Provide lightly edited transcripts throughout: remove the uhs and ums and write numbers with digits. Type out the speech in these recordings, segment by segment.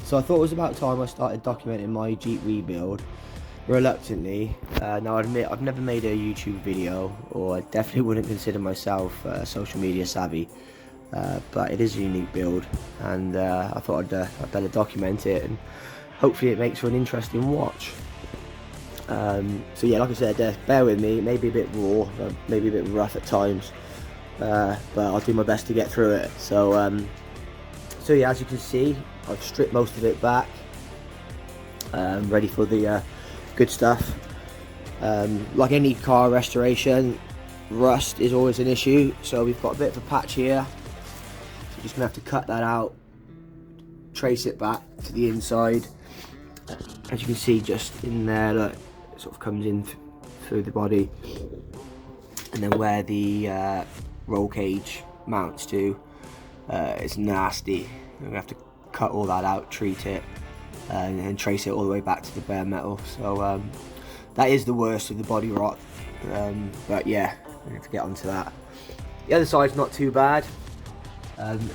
So I thought it was about time I started documenting my Jeep rebuild, reluctantly. Now I admit I've never made a YouTube video, or I definitely wouldn't consider myself social media savvy, but it is a unique build, and I thought I'd better document it, and hopefully it makes for an interesting watch. So yeah, like I said, bear with me, it may be a bit raw, maybe a bit rough at times, but I'll do my best to get through it. So yeah, as you can see, I've stripped most of it back, ready for the good stuff. Like any car restoration, rust is always an issue, so we've got a bit of a patch here, so you're just gonna have to cut that out, trace it back to the inside. As you can see, just in there, look, it sort of comes in through the body, and then where the roll cage mounts to, it's nasty. I'm gonna have to cut all that out, treat it, and then trace it all the way back to the bare metal. So that is the worst of the body rot, but yeah, we have to get onto that. The other side's not too bad,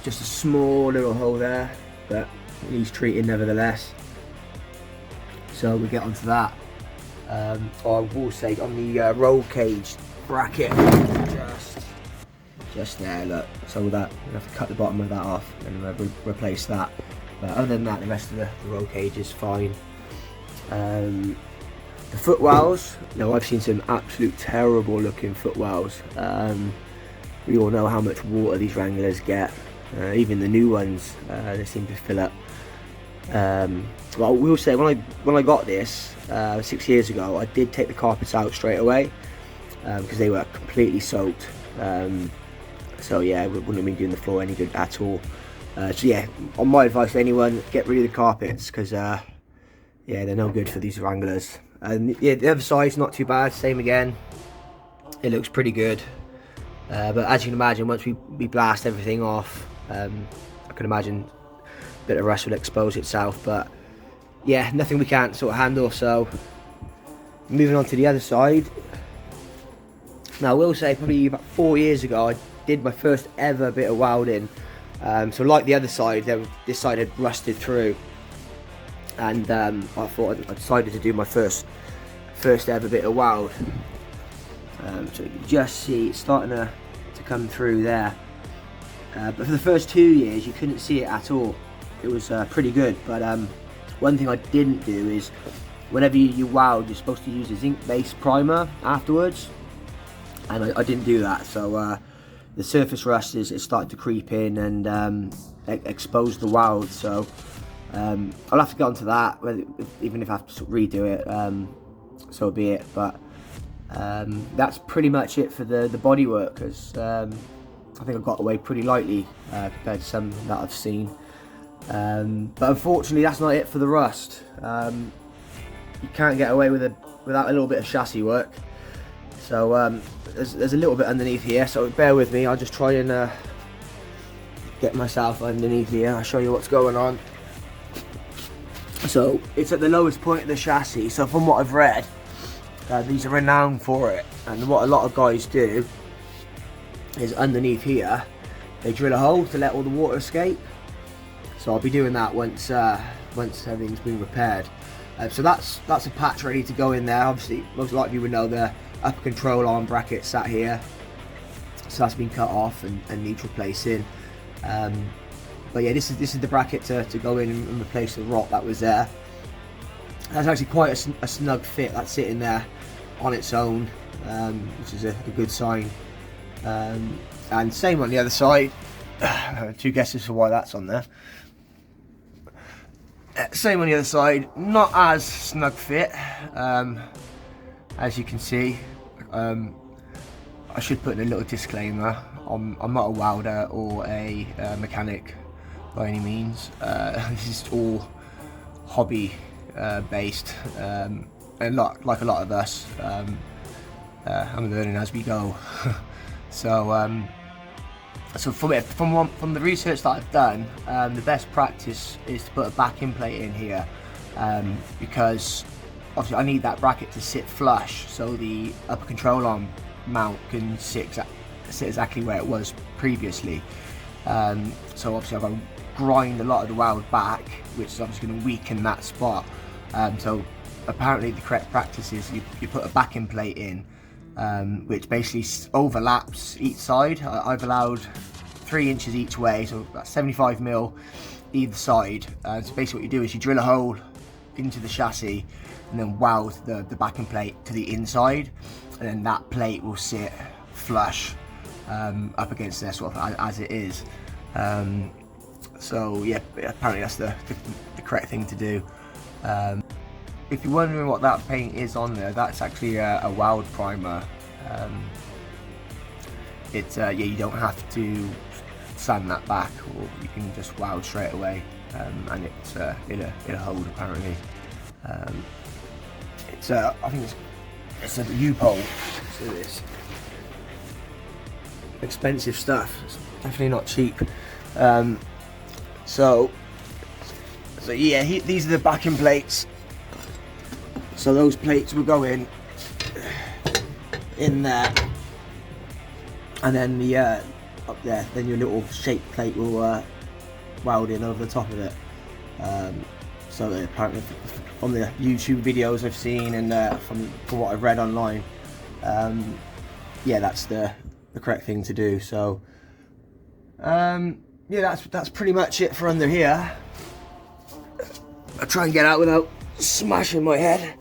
just a small little hole there, but needs treating nevertheless. So we get onto that. I will say on the roll cage bracket, just there, look, so that we have to cut the bottom of that off and replace that. But other than that, the rest of the roll cage is fine. The footwells, now I've seen some absolute terrible looking footwells. We all know how much water these Wranglers get, even the new ones, they seem to fill up. Well, I will say, when I got this 6 years ago, I did take the carpets out straight away, because they were completely soaked. So yeah, it wouldn't have been doing the floor any good at all. So yeah, on my advice to anyone, get rid of the carpets, because yeah, they're no good for these Wranglers. And yeah, the other side's not too bad, same again, it looks pretty good. But as you can imagine, once we blast everything off, I can imagine a bit of rust will expose itself, but yeah, nothing we can't sort of handle. So moving on to the other side. Now I will say, probably about 4 years ago, I did my first ever bit of welding. So like the other side, this side had rusted through, and I decided to do my first ever bit of weld. So you can just see it's starting to come through there, but for the first 2 years you couldn't see it at all. It was pretty good, but one thing I didn't do is, whenever you weld, you're supposed to use a zinc based primer afterwards, and I didn't do that. So the surface rust is starting to creep in and expose the weld. So I'll have to get onto that, even if I have to sort of redo it, so be it. But that's pretty much it for the body work, because I think I got away pretty lightly compared to some that I've seen. But unfortunately, that's not it for the rust. You can't get away without a little bit of chassis work. So there's a little bit underneath here, so bear with me. I'll just try and get myself underneath here. I'll show you what's going on. So it's at the lowest point of the chassis, so from what I've read, these are renowned for it, and what a lot of guys do is underneath here they drill a hole to let all the water escape. So I'll be doing that once everything's been repaired. So that's a patch ready to go in there. Obviously, most likely you would know the upper control arm bracket sat here, so that's been cut off and needs replacing. But yeah, this is the bracket to go in and replace the rot that was there. That's actually quite a snug fit. That's sitting there on its own, which is a good sign. And same on the other side. Two guesses for why that's on there. Same on the other side, not as snug fit, as you can see. I should put in a little disclaimer, I'm not a welder or a mechanic by any means. This is all hobby based, and like a lot of us, I'm learning as we go. So from the research that I've done, the best practice is to put a backing plate in here, because obviously I need that bracket to sit flush, so the upper control arm mount can sit exactly where it was previously. So obviously I've got to grind a lot of the weld back, which is obviously going to weaken that spot. So apparently the correct practice is you put a backing plate in, which basically overlaps each side. I've allowed 3 inches each way, so about 75mm either side. So basically what you do is you drill a hole into the chassis and then weld the backing plate to the inside, and then that plate will sit flush up against there, sort of as it is. So yeah, apparently that's the correct thing to do. If you're wondering what that paint is on there, that's actually a weld primer. Yeah, you don't have to sand that back, or you can just weld straight away, and it'll hold apparently. I think it's a U-pole, so it's expensive stuff. It's definitely not cheap. So yeah, these are the backing plates. So those plates will go in there, and then the up there, then your little shape plate will weld in over the top of it. So apparently from the YouTube videos I've seen, and from what I've read online, yeah, that's the correct thing to do. So yeah, that's pretty much it for under here. I'll try and get out without smashing my head.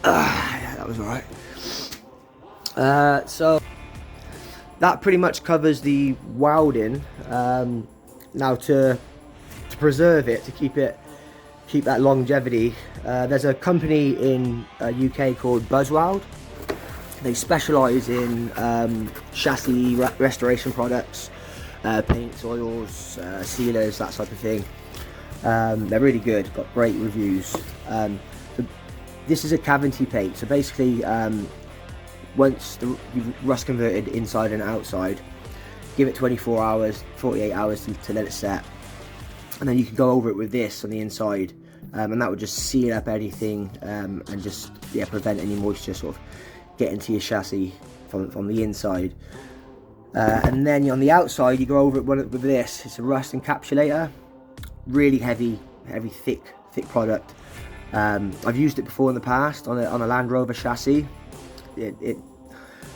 Yeah, that was alright. So that pretty much covers the welding. Now to preserve it, to keep that longevity, there's a company in UK called Buzzweld. They specialise in chassis restoration products, paints, oils, sealers, that type of thing. They're really good, got great reviews. This is a cavity paint, so basically once you've rust converted inside and outside, give it 24 hours, 48 hours to let it set, and then you can go over it with this on the inside, and that would just seal up anything, and just prevent any moisture sort of getting to your chassis from the inside. And then on the outside you go over it with this. It's a rust encapsulator, really heavy, thick product. I've used it before in the past on a Land Rover chassis. I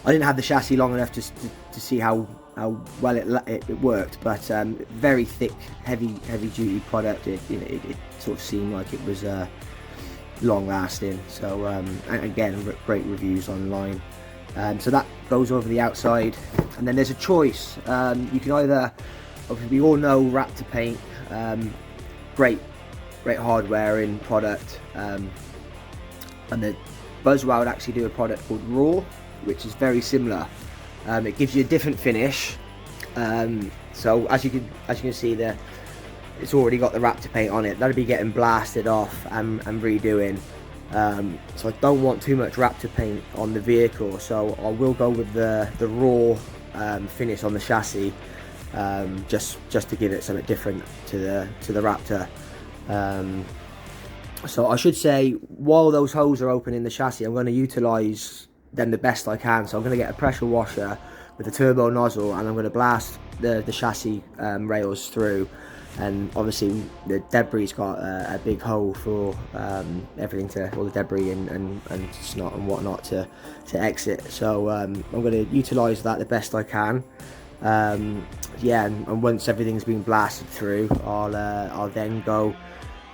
didn't have the chassis long enough to see how well it worked, but very thick, heavy duty product. It sort of seemed like it was long lasting. So and again, great reviews online. So that goes over the outside, and then there's a choice. You can either, obviously we all know Raptor paint, great hardware in product, and the Buzzweld actually do a product called Raw, which is very similar. It gives you a different finish. So as you can see there, it's already got the Raptor paint on it. That'll be getting blasted off and redoing. So I don't want too much Raptor paint on the vehicle, so I will go with the Raw finish on the chassis, just to give it something different to the Raptor. So I should say, while those holes are open in the chassis, I'm going to utilise them the best I can. So I'm going to get a pressure washer with a turbo nozzle, and I'm going to blast the chassis rails through. And obviously the debris's got a big hole for everything, all the debris and snot and whatnot to exit. So I'm going to utilise that the best I can. Yeah, and once everything's been blasted through, I'll then go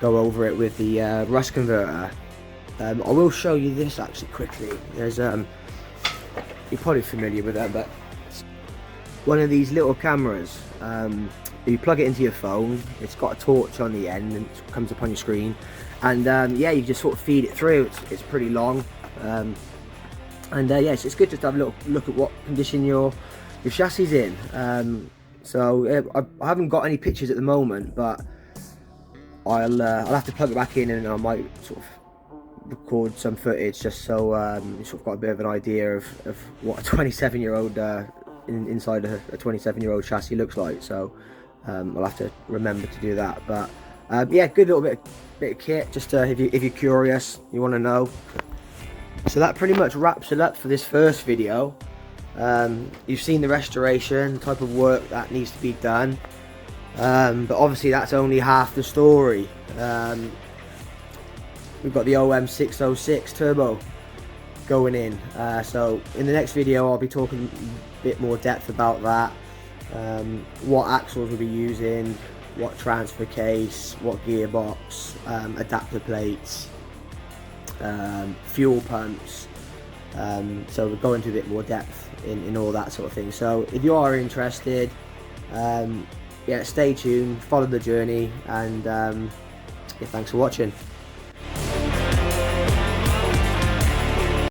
over it with the rust converter. I will show you this actually quickly. There's you're probably familiar with that, but it's one of these little cameras. You plug it into your phone. It's got a torch on the end, and it comes up on your screen. And yeah, you just sort of feed it through. It's pretty long, and yeah, it's good just to have a little look at what condition your chassis is in. So I haven't got any pictures at the moment, but I'll have to plug it back in, and I might sort of record some footage just so you sort of got a bit of an idea of what a 27-year-old inside a 27-year-old chassis looks like. So I'll have to remember to do that. But yeah, good little bit of kit, just if you're curious, you want to know. So that pretty much wraps it up for this first video. You've seen the restoration, type of work that needs to be done, but obviously that's only half the story. We've got the OM606 turbo going in, so in the next video I'll be talking a bit more depth about that, what axles we'll be using, what transfer case, what gearbox, adapter plates, fuel pumps, so we'll go into a bit more depth in all that sort of thing. So if you are interested, yeah, stay tuned, follow the journey, and yeah, thanks for watching.